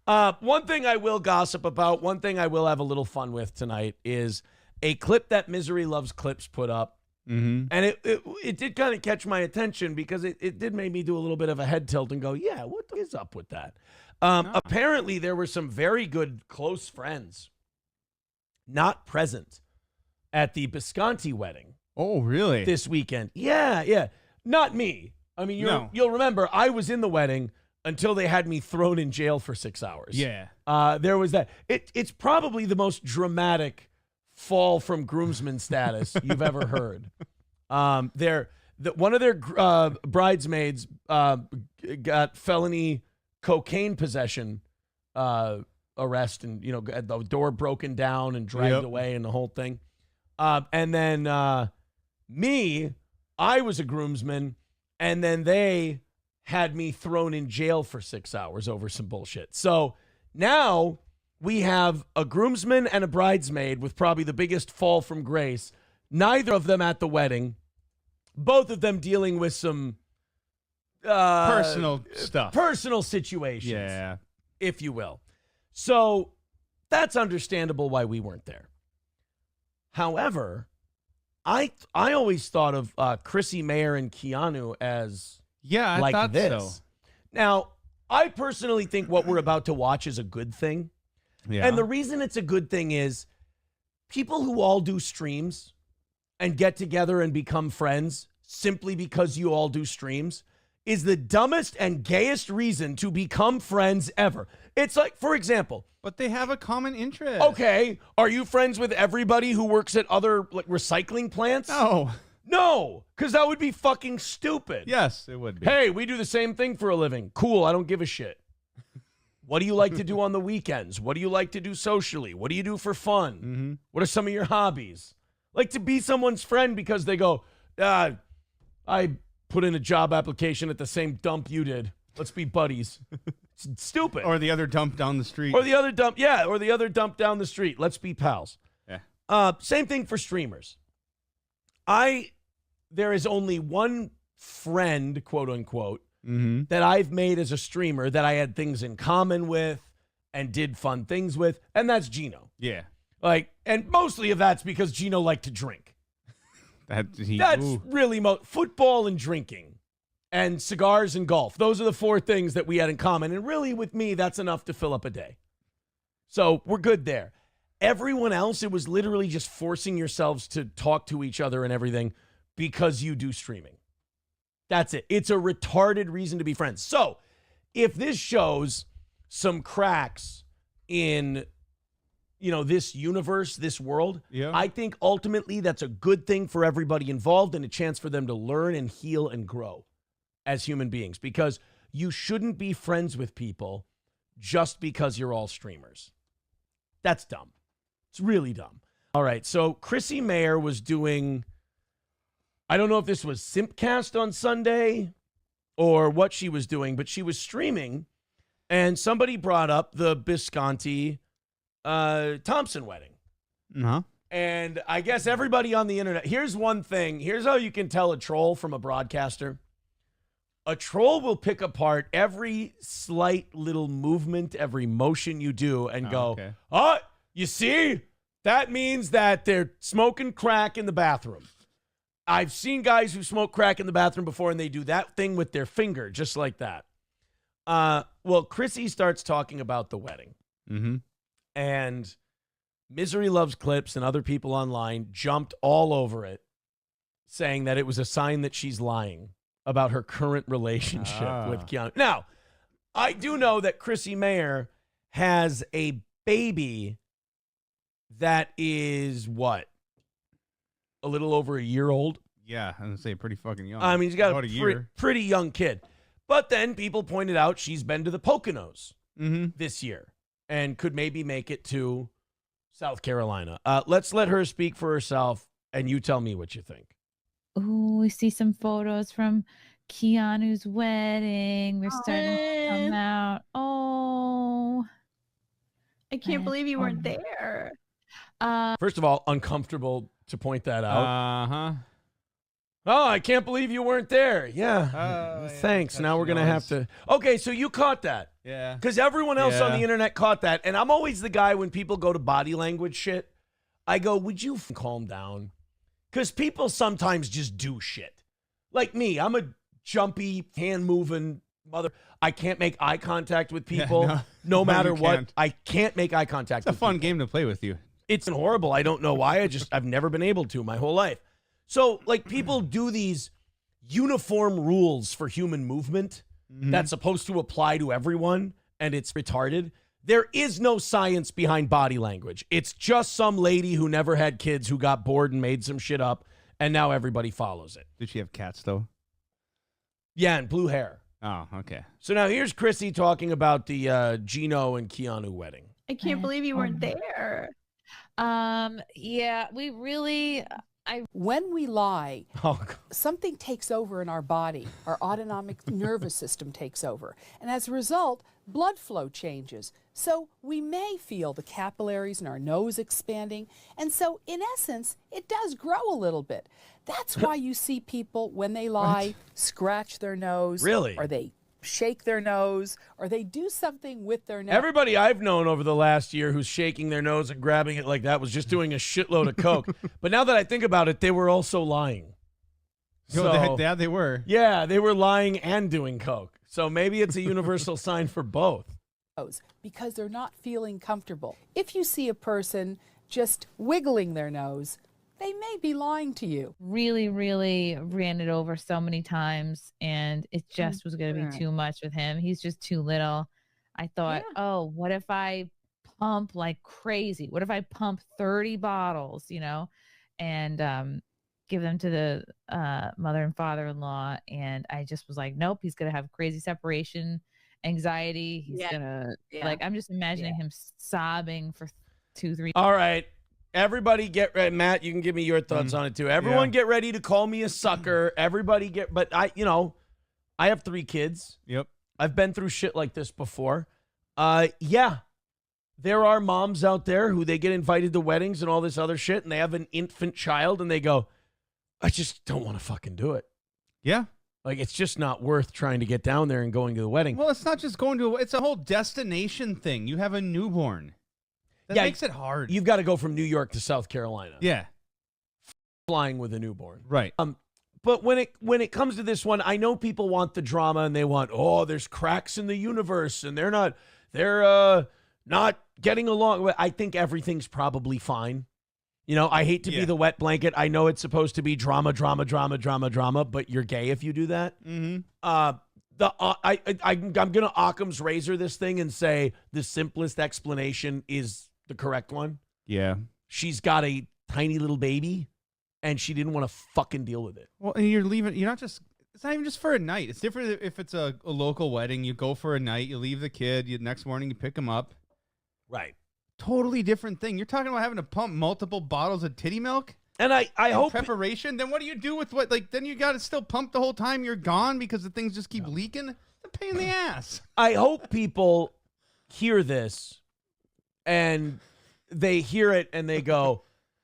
One thing I will gossip about, one thing I will have a little fun with tonight is a clip that Misery Loves Clips put up. Mm-hmm. And it did kind of catch my attention because it did make me do a little bit of a head tilt and go, yeah, what is up with that? Apparently, there were some very good close friends not present at the Bisconti wedding. Oh, really? This weekend. Yeah. Not me. I mean, you'll remember I was in the wedding until they had me thrown in jail for 6 hours. Yeah. There was that. It's probably the most dramatic fall from groomsman status you've ever heard. One of their bridesmaids got felony cocaine possession arrest, and had the door broken down and dragged away and the whole thing. And then I was a groomsman, and then they had me thrown in jail for 6 hours over some bullshit. So now we have a groomsman and a bridesmaid with probably the biggest fall from grace. Neither of them at the wedding. Both of them dealing with some personal stuff. Personal situations. Yeah. If you will. So that's understandable why we weren't there. However, I always thought of Chrissie Mayr and Keanu as I thought this. so. Now, I personally think what we're about to watch is a good thing. Yeah. And the reason it's a good thing is people who all do streams and get together and become friends simply because you all do streams is the dumbest and gayest reason to become friends ever. It's like, for example. But they have a common interest. Okay. Are you friends with everybody who works at other recycling plants? No, because that would be fucking stupid. Yes, it would be. Hey, we do the same thing for a living. Cool, I don't give a shit. What do you like to do on the weekends? What do you like to do socially? What do you do for fun? Mm-hmm. What are some of your hobbies? Like to be someone's friend because they go, I put in a job application at the same dump you did. Let's be buddies. It's stupid. Or the other dump down the street. Or the other dump down the street. Let's be pals. Yeah. Same thing for streamers. There is only one friend, quote unquote, that I've made as a streamer that I had things in common with and did fun things with, and that's Geno. Yeah. And mostly of that's because Geno liked to drink. That's ooh. really football and drinking and cigars and golf. Those are the four things that we had in common. And really with me, that's enough to fill up a day. So we're good there. Everyone else, it was literally just forcing yourselves to talk to each other and everything because you do streaming. That's it. It's a retarded reason to be friends. So if this shows some cracks in, this universe, this world, I think ultimately that's a good thing for everybody involved and a chance for them to learn and heal and grow as human beings, because you shouldn't be friends with people just because you're all streamers. That's dumb. It's really dumb. All right, so Chrissie Mayr was doing, I don't know if this was Simpcast on Sunday or what she was doing, but she was streaming, and somebody brought up the Bisconti Thompson wedding. Uh-huh. And I guess everybody on the internet, here's one thing. Here's how you can tell a troll from a broadcaster. A troll will pick apart every slight little movement, every motion you do and go, okay. Oh, you see? That means that they're smoking crack in the bathroom. I've seen guys who smoke crack in the bathroom before, and they do that thing with their finger, just like that. Well, Chrissie starts talking about the wedding. Mm-hmm. And Misery Loves Clips and other people online jumped all over it, saying that it was a sign that she's lying about her current relationship with Keanu. Now, I do know that Chrissie Mayr has a baby that is what? A little over a year old? Yeah, I'm going to say pretty fucking young. I mean, she's got about a year. Pretty young kid. But then people pointed out she's been to the Poconos this year and could maybe make it to South Carolina. Let's let her speak for herself, and you tell me what you think. Oh, we see some photos from Keanu's wedding. They're starting to come out. Oh. I can't believe you weren't there. First of all, uncomfortable to point that out. Uh-huh. Oh, I can't believe you weren't there. Yeah. Oh, Thanks. yeah, Now we're going to have to. Okay, so you caught that. Yeah. Because everyone else on Yeah. the internet caught that. And I'm always the guy when people go to body language shit, I go, would you calm down? Because people sometimes just do shit. Like me, I'm a jumpy, hand-moving mother. I can't make eye contact with people no. no No, matter you what. can't. I can't make eye contact It's a with fun people. game to play with you. It's horrible. I don't know why. I've never been able to my whole life. So, like, people do these uniform rules for human movement that's supposed to apply to everyone, and it's retarded. There is no science behind body language. It's just some lady who never had kids who got bored and made some shit up, and now everybody follows it. Did she have cats, though? Yeah, and blue hair. Oh, okay. So now here's Chrissy talking about the Geno and Keanu wedding. I can't believe you weren't there. Yeah, we really. When we lie, Oh, God. something takes over in our body. Our autonomic nervous system takes over. And as a result, blood flow changes. So we may feel the capillaries in our nose expanding. And so, in essence, it does grow a little bit. That's why you see people, when they lie, scratch their nose. Really? Or they shake their nose, or they do something with their nose. Everybody I've known over the last year who's shaking their nose and grabbing it like that was just doing a shitload of coke. But now that I think about it, they were also lying. So, They were. yeah, they were lying and doing coke. So maybe it's a universal sign for both. Because they're not feeling comfortable. If you see a person just wiggling their nose, they may be lying to you. Really, really ran it over so many times, and it just was going to be too much with him. He's just too little. I thought, oh, what if I pump like crazy? What if I pump 30 bottles, and give them to the mother and father-in-law? And I just was like, nope, he's going to have crazy separation anxiety. He's going to, like, I'm just imagining him sobbing for 2-3. All right. Everybody get ready. Matt, you can give me your thoughts on it too. Everyone get ready to call me a sucker. Everybody but I have 3 kids. Yep. I've been through shit like this before. Yeah. There are moms out there who they get invited to weddings and all this other shit, and they have an infant child, and they go, I just don't want to fucking do it. Yeah. Like, it's just not worth trying to get down there and going to the wedding. Well, it's not just going to, it's a whole destination thing. You have a newborn. That makes it hard. You've got to go from New York to South Carolina. Yeah. Flying with a newborn. Right. But when it comes to this one, I know people want the drama and they want, there's cracks in the universe and they're not getting along. I think everything's probably fine. I hate to be the wet blanket. I know it's supposed to be drama, but you're gay if you do that. Mm-hmm. I'm gonna Occam's razor this thing and say the simplest explanation is the correct one. Yeah. She's got a tiny little baby, and she didn't want to fucking deal with it. Well, and you're leaving. You're not just. It's not even just for a night. It's different if it's a local wedding. You go for a night. You leave the kid. Next morning you pick him up. Right. Totally different thing. You're talking about having to pump multiple bottles of titty milk. And I hope preparation. Then what do you do with what? Like then you got to still pump the whole time you're gone because the things just keep leaking. It's a pain in the ass. I hope people hear this and they hear it and they go,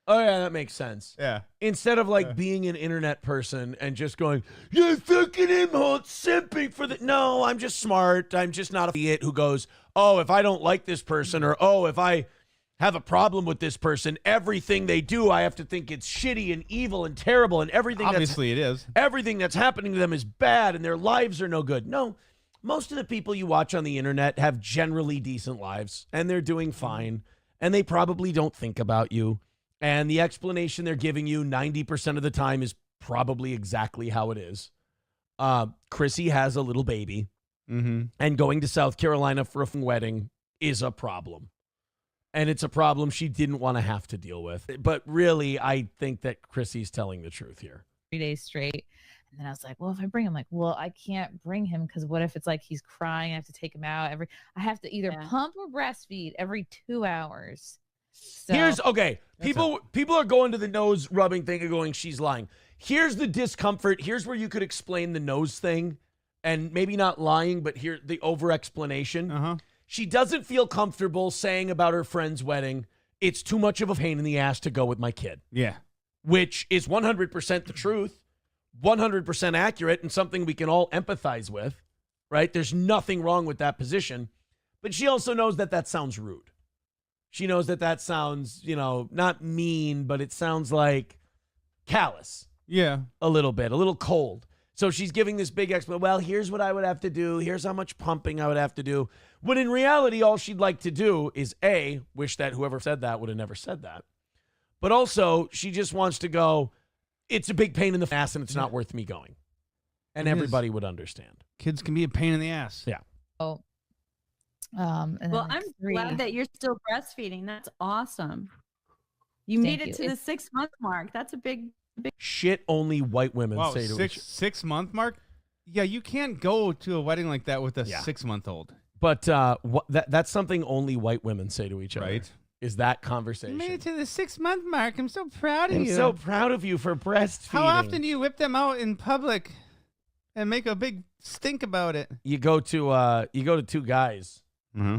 oh yeah, that makes sense. Yeah. Instead of being an internet person and just going, you're fucking simping for the. No, I'm just smart. I'm just not an idiot who goes, oh, if I don't like this person, or oh, if I have a problem with this person, everything they do, I have to think it's shitty and evil and terrible, and everything. Obviously, it is. Everything that's happening to them is bad, and their lives are no good. No, most of the people you watch on the internet have generally decent lives, and they're doing fine, and they probably don't think about you. And the explanation they're giving you 90% of the time is probably exactly how it is. Chrissy has a little baby, and going to South Carolina for a wedding is a problem. And it's a problem she didn't want to have to deal with. But really, I think that Chrissy's telling the truth here. 3 days straight. And then I was like, well, if I bring him, I can't bring him because what if it's like he's crying? I have to take him out I have to either pump or breastfeed every 2 hours. So, People are going to the nose rubbing thing and going, she's lying. Here's the discomfort. Here's where you could explain the nose thing, and maybe not lying, but here the over explanation. She doesn't feel comfortable saying about her friend's wedding, it's too much of a pain in the ass to go with my kid. Yeah. Which is 100% the truth. 100% accurate and something we can all empathize with, right? There's nothing wrong with that position. But she also knows that that sounds rude. She knows that that sounds, not mean, but it sounds like callous. Yeah. A little bit, a little cold. So she's giving this big explanation. Well, here's what I would have to do. Here's how much pumping I would have to do. When in reality, all she'd like to do is A, wish that whoever said that would have never said that. But also, she just wants to go, it's a big pain in the ass and it's not worth me going. And everybody would understand. Kids can be a pain in the ass. Yeah. Oh. And then Well, like I'm 3. glad that you're still breastfeeding. That's awesome. You made Thank it you. to the 6-month mark. That's a big. Shit only white women Wow, say to each other. 6-month mark? Yeah, you can't go to a wedding like that with a Yeah. 6-month-old. But that's something only white women say to each other. Right. Is that conversation. You made it to the 6-month mark. I'm so proud of I'm you. so proud of you for breastfeeding. How often do you whip them out in public and make a big stink about it? You go to two guys. Mm-hmm.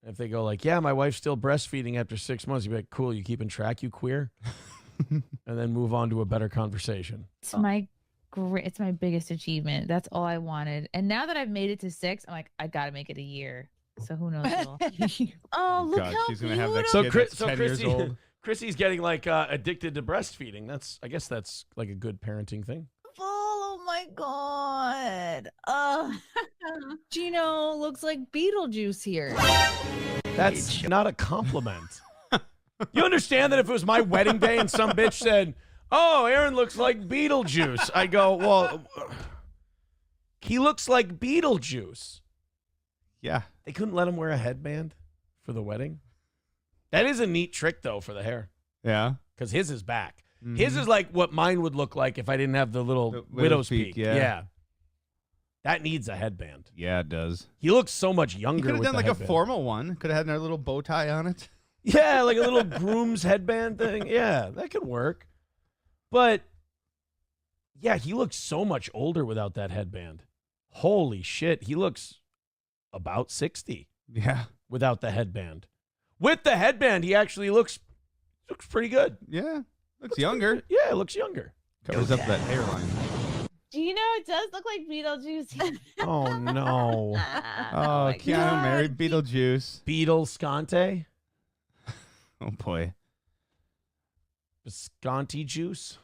If they go like, yeah, my wife's still breastfeeding after 6 months, you'd be like, cool, you keeping track, you queer? And then move on to a better conversation. It's it's my biggest achievement. That's all I wanted. And now that I've made it to 6, I'm like, I gotta make it a year. So who knows? Oh, look God, how she's gonna have that beautiful. kid that's 10 years old. Chrissy's getting like addicted to breastfeeding. I guess that's like a good parenting thing. Oh my god. Geno looks like Beetlejuice here. That's not a compliment. You understand that if it was my wedding day and some bitch said, oh, Aaron looks like Beetlejuice, I go, well, he looks like Beetlejuice. Yeah. They couldn't let him wear a headband for the wedding. That is a neat trick, though, for the hair. Yeah. Because his is back. Mm-hmm. His is like what mine would look like if I didn't have the little widow's peak. Yeah. That needs a headband. Yeah, it does. He looks so much You younger could have with done the like headband. a formal one. Could have had a little bow tie on it. Yeah, like a little groom's headband thing. Yeah, that could work. But, yeah, he looks so much older without that headband. Holy shit. He looks about 60 Yeah. without the headband. With the headband, he actually looks pretty good. Yeah. Looks younger. Yeah, looks younger. Covers up that hairline. Geno, it does look like Beetlejuice. Oh, no. Oh, Keanu married Beetlejuice. Beetlescante? Oh, boy. Bisconti juice?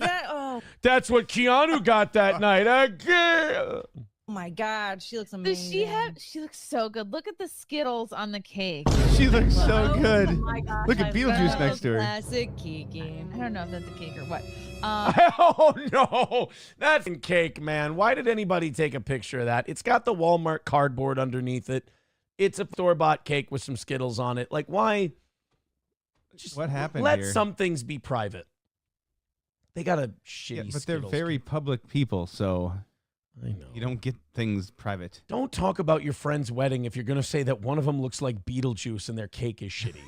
Oh That's what Keanu got that night. my God, she looks amazing. Does she looks so good. Look at the Skittles on the cake. She looks so good. Oh my gosh, Look at I Beetlejuice love next to her. Classic Kiki. I don't know if that's a cake or what. Oh, no. That's cake, man. Why did anybody take a picture of that? It's got the Walmart cardboard underneath it. It's a store-bought cake with some Skittles on it. Like, why? Just What happened let here? some things be private. They got a shitty Yeah, but Skittles they're very cake. public people, so I know. you don't get things private. Don't talk about your friend's wedding if you're going to say that one of them looks like Beetlejuice and their cake is shitty.